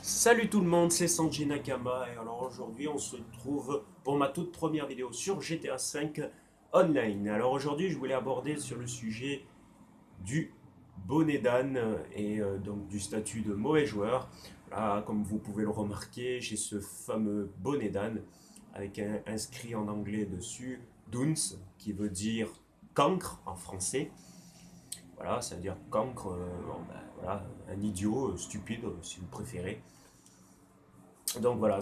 Salut tout le monde, c'est Sanji Nakama et alors aujourd'hui on se trouve pour ma toute première vidéo sur GTA V Online. Alors aujourd'hui je voulais aborder sur le sujet du bonnet d'âne et donc du statut de mauvais joueur. Là, comme vous pouvez le remarquer, j'ai ce fameux bonnet d'âne avec inscrit en anglais dessus Duns qui veut dire cancre en français. Voilà, ça veut dire cancre, bon, ben, voilà, un idiot, stupide si vous préférez. Donc voilà,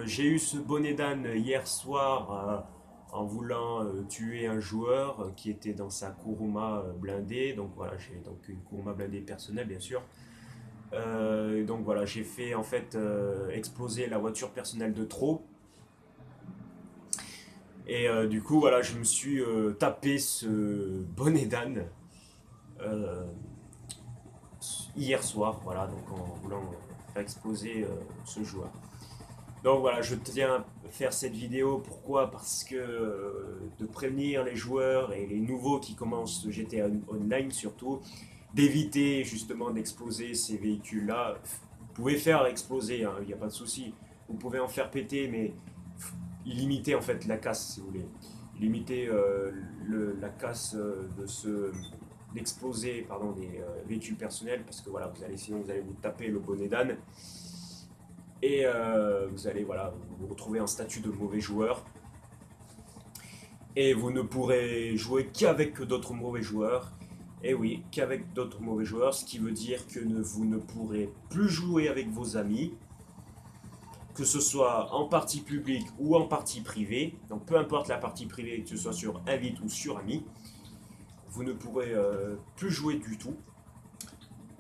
j'ai eu ce bonnet d'âne hier soir en voulant tuer un joueur qui était dans sa Kuruma blindée. Donc voilà, j'ai donc une Kuruma blindée personnelle bien sûr. Donc voilà, j'ai fait en fait exploser la voiture personnelle de trop. Et du coup voilà, je me suis tapé ce bonnet d'âne euh, hier soir, voilà, donc en voulant faire exploser ce joueur. Donc voilà, je tiens à faire cette vidéo. Pourquoi? Parce que de prévenir les joueurs et les nouveaux qui commencent GTA Online surtout, d'éviter justement d'exploser ces véhicules-là. Vous pouvez faire exploser, il n'y a pas de souci. Vous pouvez en faire péter, mais limiter en fait la casse si vous voulez. Limiter la casse d'exploser pardon, des véhicules personnels parce que voilà, sinon vous allez vous taper le bonnet d'âne et vous allez voilà, vous retrouver en statut de mauvais joueur et vous ne pourrez jouer qu'avec d'autres mauvais joueurs. Et oui, qu'avec d'autres mauvais joueurs, ce qui veut dire que vous ne pourrez plus jouer avec vos amis, que ce soit en partie publique ou en partie privée. Donc peu importe la partie privée, que ce soit sur invite ou sur ami, vous ne pourrez plus jouer du tout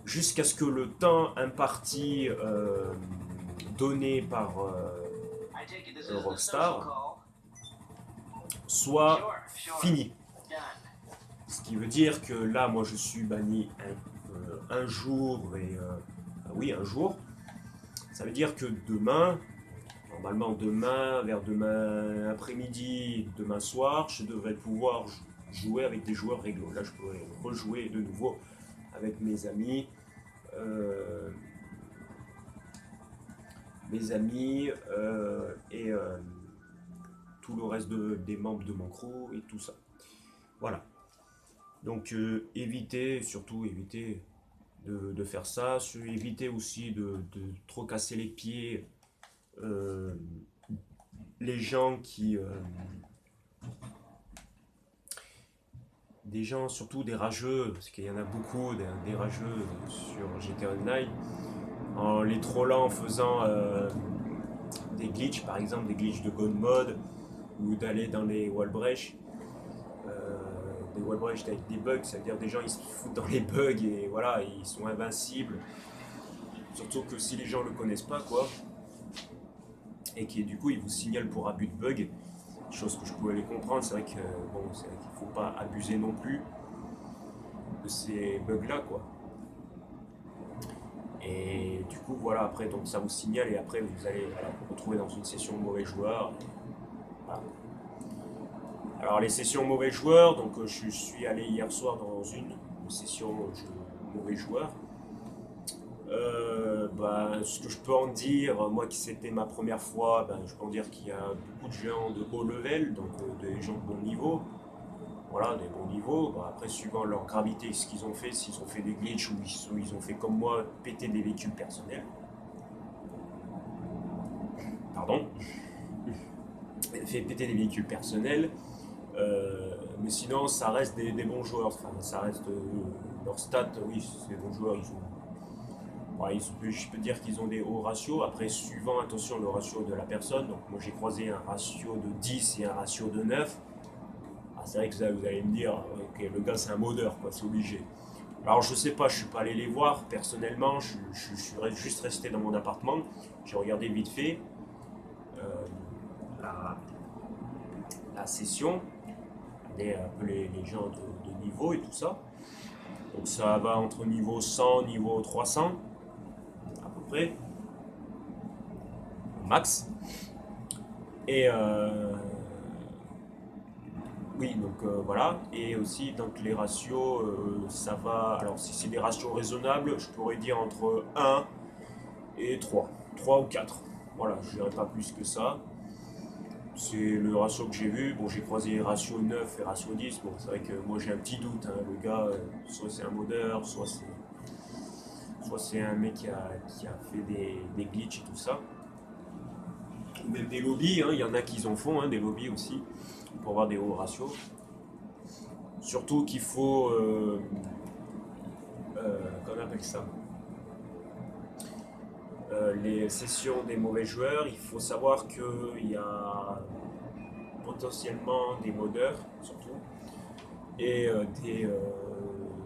jusqu'à ce que le temps imparti donné par Rockstar soit fini. Ce qui veut dire que là, moi, je suis banni un jour et oui, un jour. Ça veut dire que demain, normalement demain, vers demain après-midi, demain soir, je devrais pouvoir jouer avec des joueurs réglo. Là, je pourrais rejouer de nouveau avec euh, mes amis et tout le reste des membres de mon crew et tout ça. Voilà. Donc évitez, surtout évitez de faire ça, évitez aussi de trop casser les pieds les gens des gens, surtout des rageux, parce qu'il y en a beaucoup, des rageux sur GTA Online, en les trollant en faisant des glitches, par exemple des glitches de God Mode, ou d'aller dans les wall breaks, des wall breaks avec des bugs, c'est-à-dire des gens ils se foutent dans les bugs et voilà, ils sont invincibles. Surtout que si les gens le connaissent pas, quoi, et qui du coup ils vous signalent pour abus de bug, chose que je pouvais les comprendre, c'est vrai que bon, c'est vrai qu'il faut pas abuser non plus de ces bugs là, quoi. Et du coup voilà, après donc ça vous signale et après vous allez voilà, vous retrouver dans une session mauvais joueur. Voilà. Alors les sessions mauvais joueurs, donc je suis allé hier soir dans une session mauvais joueur. Ce que je peux en dire, moi qui c'était ma première fois, je peux en dire qu'il y a beaucoup de gens de haut level, donc des gens de bon niveau, voilà, des bons niveaux. Après, suivant leur gravité, ce qu'ils ont fait, s'ils ont fait des glitches ou ils ont fait comme moi, péter des véhicules personnels, pardon, fait péter des véhicules personnels, mais sinon ça reste des bons joueurs, enfin, ça reste leurs stats, oui, c'est des bons joueurs, ils ont ouais, je peux dire qu'ils ont des hauts ratios. Après, suivant, attention, le ratio de la personne. Donc, moi, j'ai croisé un ratio de 10 et un ratio de 9. Ah, c'est vrai que ça, vous allez me dire, ok, le gars, c'est un modeur, quoi, c'est obligé. Alors, je sais pas, je suis pas allé les voir personnellement. Je suis juste resté dans mon appartement. J'ai regardé vite fait euh, la, la session, un peu les gens de niveau et tout ça. Donc, ça va entre niveau 100, niveau 300, à peu près, max. Et oui, donc voilà. Et aussi, donc les ratios, ça va. Alors, si c'est des ratios raisonnables, je pourrais dire entre 1 et 3. 3 ou 4. Voilà, je dirais pas plus que ça. C'est le ratio que j'ai vu. Bon, j'ai croisé ratio 9 et ratio 10. Bon, c'est vrai que moi j'ai un petit doute, hein. Le gars, soit c'est un modeur, soit c'est un mec qui a fait des glitches et tout ça. Ou même des lobbies, hein. Il y en a qui en font, hein, des lobbies aussi, pour avoir des hauts ratios. Surtout qu'il faut, qu'on appelle ça, les sessions des mauvais joueurs, il faut savoir qu'il y a potentiellement des modeurs, surtout, et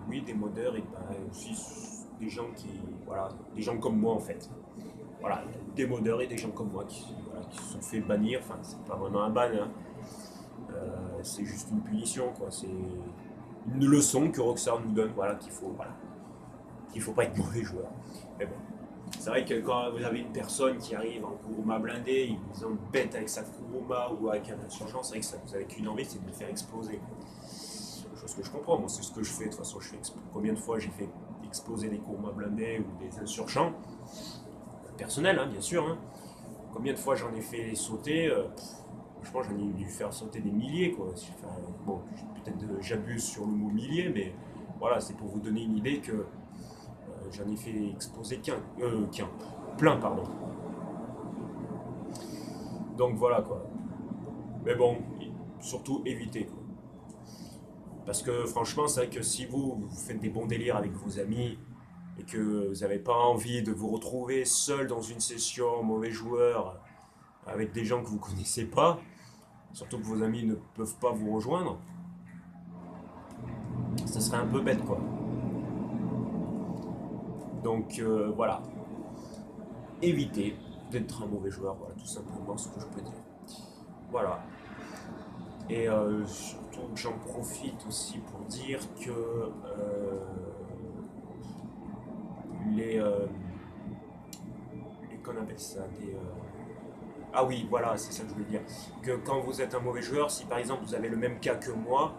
oui, des modeurs, et ben, aussi des gens qui, voilà, des gens comme moi en fait. Voilà, des modeurs et des gens comme moi voilà, qui se sont fait bannir, enfin, c'est pas vraiment un ban, hein. C'est juste une punition, quoi. C'est une leçon que Rockstar nous donne, voilà, qu'il faut pas être mauvais joueur. Mais bon, c'est vrai que quand vous avez une personne qui arrive en Kuruma blindé, il vous embête avec sa Kuruma ou avec un insurgent, c'est vrai que ça vous avez qu'une envie, c'est de le faire exploser. Chose que je comprends, moi c'est ce que je fais, de toute façon combien de fois j'ai fait exploser des Kuruma blindés ou des insurgents, personnels hein, bien sûr, hein. Combien de fois j'en ai fait sauter, franchement j'en ai dû faire sauter des milliers quoi. Enfin, bon, peut-être j'abuse sur le mot millier, mais voilà, c'est pour vous donner une idée que j'en ai fait exploser plein pardon. Donc voilà quoi. Mais bon, surtout évitez quoi. Parce que franchement, c'est vrai que si vous faites des bons délires avec vos amis et que vous n'avez pas envie de vous retrouver seul dans une session mauvais joueur avec des gens que vous connaissez pas, surtout que vos amis ne peuvent pas vous rejoindre, ça serait un peu bête quoi. Donc voilà, évitez d'être un mauvais joueur, voilà tout simplement ce que je peux dire. Voilà. Et surtout j'en profite aussi pour dire que les, qu'on appelle ça ah oui, voilà, c'est ça que je voulais dire. Que quand vous êtes un mauvais joueur, si par exemple vous avez le même cas que moi,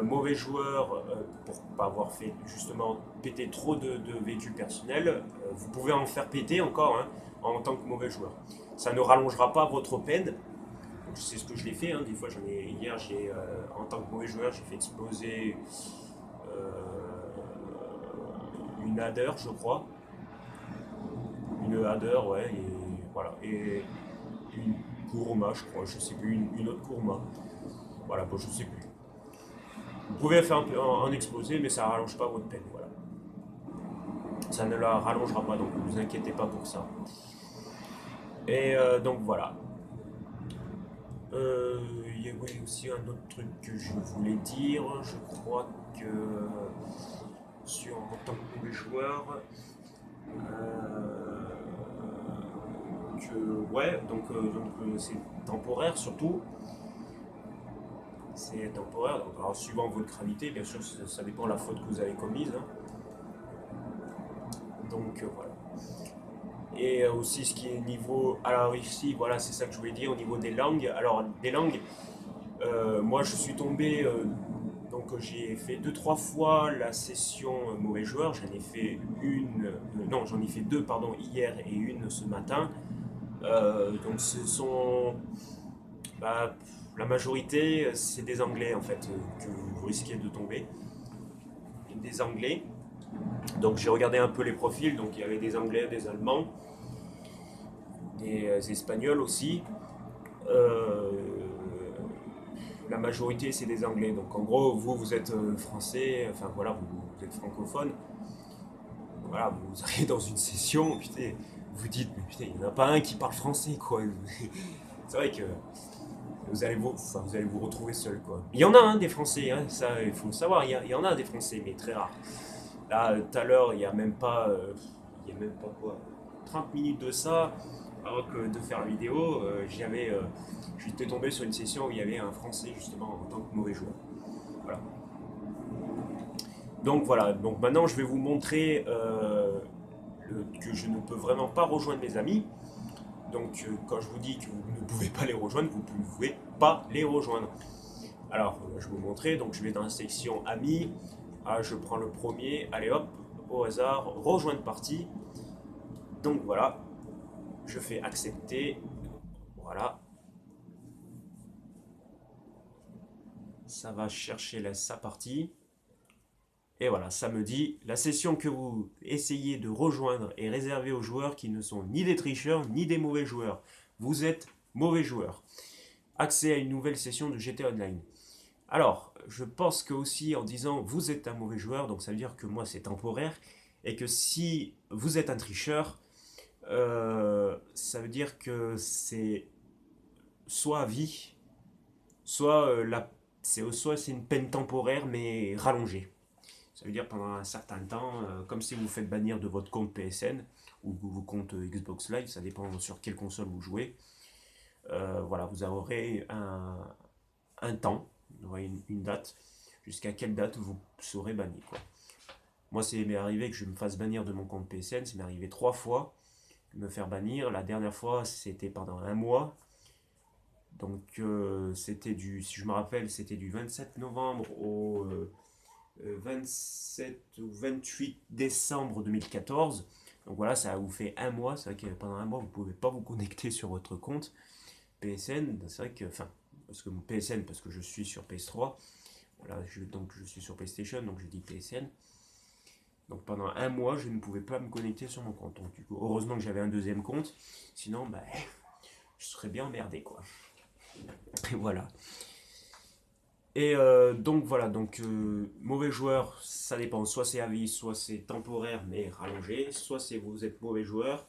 mauvais joueur, pour pas avoir fait justement péter trop de véhicules personnels, vous pouvez en faire péter encore hein, en tant que mauvais joueur. Ça ne rallongera pas votre peine. C'est ce que je l'ai fait, hein. Des fois, hier, en tant que mauvais joueur, j'ai fait exploser euh, une Hadder, je crois. Une Hadder, ouais, et voilà. Et une Kuruma, je crois, je sais plus, une autre Kuruma. Voilà, bon, je sais plus. Vous pouvez faire un explosé, mais ça ne rallonge pas votre peine, voilà. Ça ne la rallongera pas, donc ne vous inquiétez pas pour ça. Et donc voilà. Il y avait aussi un autre truc que je voulais dire. Je crois que en tant que mauvais joueur, ouais, donc c'est temporaire surtout. C'est temporaire, donc alors, suivant votre gravité, bien sûr, ça dépend de la faute que vous avez commise, hein. Donc voilà. Et aussi ce qui est niveau. Alors ici, voilà, c'est ça que je voulais dire au niveau des langues. Alors des langues, moi je suis tombé. Donc j'ai fait deux trois fois la session mauvais joueur. J'en ai fait non, j'en ai fait deux pardon hier et une ce matin. Donc ce sont. Bah, la majorité, c'est des Anglais en fait que vous risquez de tomber. Des Anglais. Donc j'ai regardé un peu les profils. Donc il y avait des Anglais, des Allemands, des Espagnols aussi. Euh, la majorité c'est des Anglais. Donc en gros, vous êtes français, enfin voilà, vous êtes francophone. Voilà, vous arrivez dans une session, putain, vous dites, mais putain, il n'y en a pas un qui parle français, quoi. C'est vrai que vous allez vous retrouver seul, quoi. Il y en a hein, des Français, hein, ça, il faut le savoir, il y en a des Français, mais très rares. Là, tout à l'heure, il y a même pas quoi, 30 minutes de ça, avant de faire la vidéo, j'étais tombé sur une session où il y avait un Français, justement, en tant que mauvais joueur. Voilà. Donc voilà, donc maintenant je vais vous montrer que je ne peux vraiment pas rejoindre mes amis. Donc quand je vous dis que vous ne pouvez pas les rejoindre, vous ne pouvez pas les rejoindre. Alors je vais vous montrer, donc je vais dans la section amis, je prends le premier, allez hop, au hasard, rejoindre partie. Donc voilà, je fais accepter. Voilà. Ça va chercher sa partie. Et voilà, ça me dit, la session que vous essayez de rejoindre est réservée aux joueurs qui ne sont ni des tricheurs ni des mauvais joueurs. Vous êtes mauvais joueur. Accès à une nouvelle session de GTA Online. Alors, je pense que aussi en disant vous êtes un mauvais joueur, donc ça veut dire que moi c'est temporaire, et que si vous êtes un tricheur, ça veut dire que c'est soit à vie, soit soit c'est une peine temporaire mais rallongée. Ça veut dire pendant un certain temps, comme si vous faites bannir de votre compte PSN ou vos comptes Xbox Live, ça dépend sur quelle console vous jouez. Voilà, vous aurez un temps, vous aurez une date, jusqu'à quelle date vous serez banni, quoi. Moi, c'est m'est arrivé que je me fasse bannir de mon compte PSN, c'est m'est arrivé 3 fois de me faire bannir. La dernière fois, c'était pendant un mois. Donc, si je me rappelle, c'était du 27 novembre au 27 ou 28 décembre 2014. Donc voilà, ça vous fait un mois. C'est vrai que pendant un mois, vous ne pouvez pas vous connecter sur votre compte PSN. C'est vrai que, enfin, parce que mon PSN, parce que je suis sur PS3. Voilà, donc je suis sur PlayStation, donc je dis PSN. Donc pendant un mois, je ne pouvais pas me connecter sur mon compte. Donc du coup, heureusement que j'avais un deuxième compte. Sinon, bah, je serais bien emmerdé, quoi. Et voilà. Et donc voilà, donc mauvais joueur, ça dépend, soit c'est à vie, soit c'est temporaire mais rallongé, soit c'est vous êtes mauvais joueur.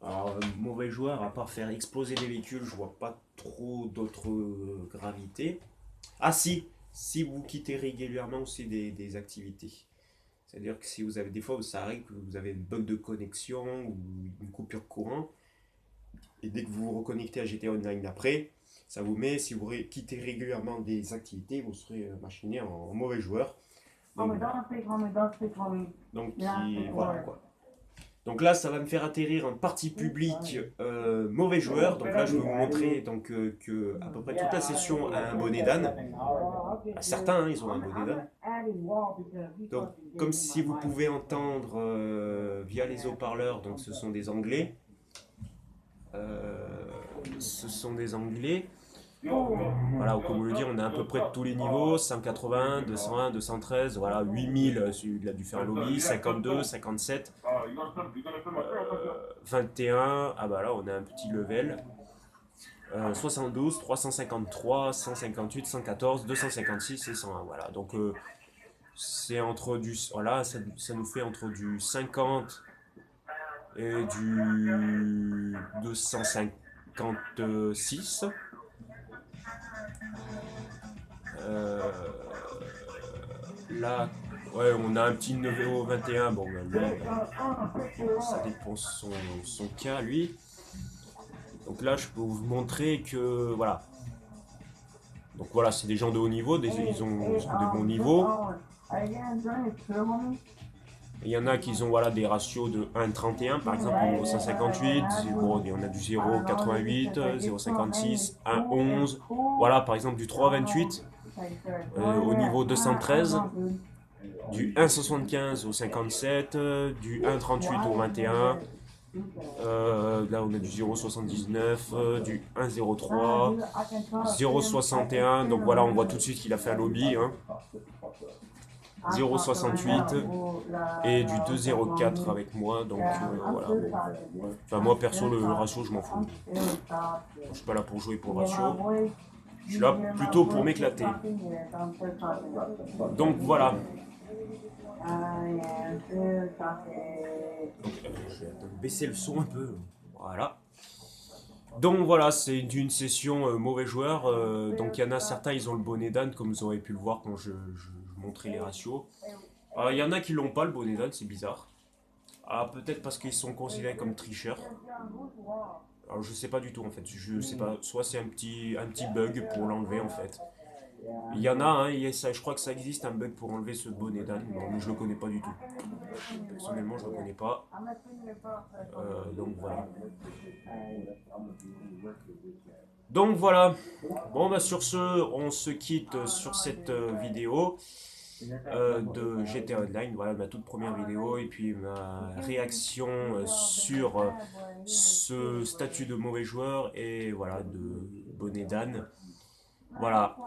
Alors mauvais joueur, à part faire exploser des véhicules, je vois pas trop d'autres gravités. Ah si vous quittez régulièrement aussi des activités. C'est-à-dire que si vous avez des fois, ça arrive que vous avez une bug de connexion ou une coupure de courant, et dès que vous vous reconnectez à GTA Online après, ça vous met, si vous quittez régulièrement des activités, vous serez machiné en mauvais joueur. Donc, voilà quoi. Donc là, ça va me faire atterrir en partie publique mauvais joueur. Donc là, je vais vous montrer donc, que à peu près toute la session a un bonnet d'âne. Certains, hein, ils ont un bonnet d'âne. Donc, comme si vous pouvez entendre via les haut-parleurs, donc ce sont des Anglais. Ce sont des Anglais. Voilà, comme vous le dire, on est à peu près de tous les niveaux, 180, 201, 213, voilà, 8000, il a dû faire un lobby, 52, 57, 21, ah bah là on a un petit level, 72, 353, 158, 114, 256 et 101, voilà, donc c'est entre du, voilà, ça nous fait entre du 50 et du 256. Là, ouais, on a un petit niveau 21. Bon, ben, lui, ça dépend son cas, lui. Donc là, je peux vous montrer que, voilà. Donc voilà, c'est des gens de haut niveau, ils ont des bons niveaux. Il y en a qui ont voilà, des ratios de 1,31 par exemple au niveau 158, bon, on a du 0,88, 0,56, 1,11, voilà par exemple du 3,28 au niveau 213, du 1,75 au 57, du 1,38 au 21, là on a du 0,79, du 1,03, 0,61, donc voilà on voit tout de suite qu'il a fait un lobby, hein. 0,68 et du 2,04 avec moi, donc voilà. Bon. Enfin, moi perso, le ratio, je m'en fous. Je suis pas là pour jouer pour le ratio, je suis là plutôt pour m'éclater. Donc voilà. Donc, je vais baisser le son un peu. Voilà. Donc voilà, c'est une session mauvais joueur. Donc il y en a certains, ils ont le bonnet d'âne, comme vous aurez pu le voir quand je montrais les ratios. Il y en a qui l'ont pas, le bonnet d'âne, c'est bizarre. Ah, peut-être parce qu'ils sont considérés comme tricheurs. Alors je sais pas du tout en fait, je sais pas, soit c'est un petit bug pour l'enlever en fait. Il y en a, hein, je crois que ça existe un bug pour enlever ce bonnet d'âne, mais je le connais pas du tout. Personnellement, je le connais pas. Donc voilà. Donc voilà. Bon bah sur ce, on se quitte sur cette vidéo. de GTA Online. Voilà ma toute première vidéo et puis ma réaction sur ce statut de mauvais joueur et voilà de bonnet d'âne. Voilà.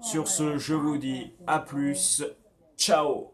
Sur ce, je vous dis à plus. Ciao.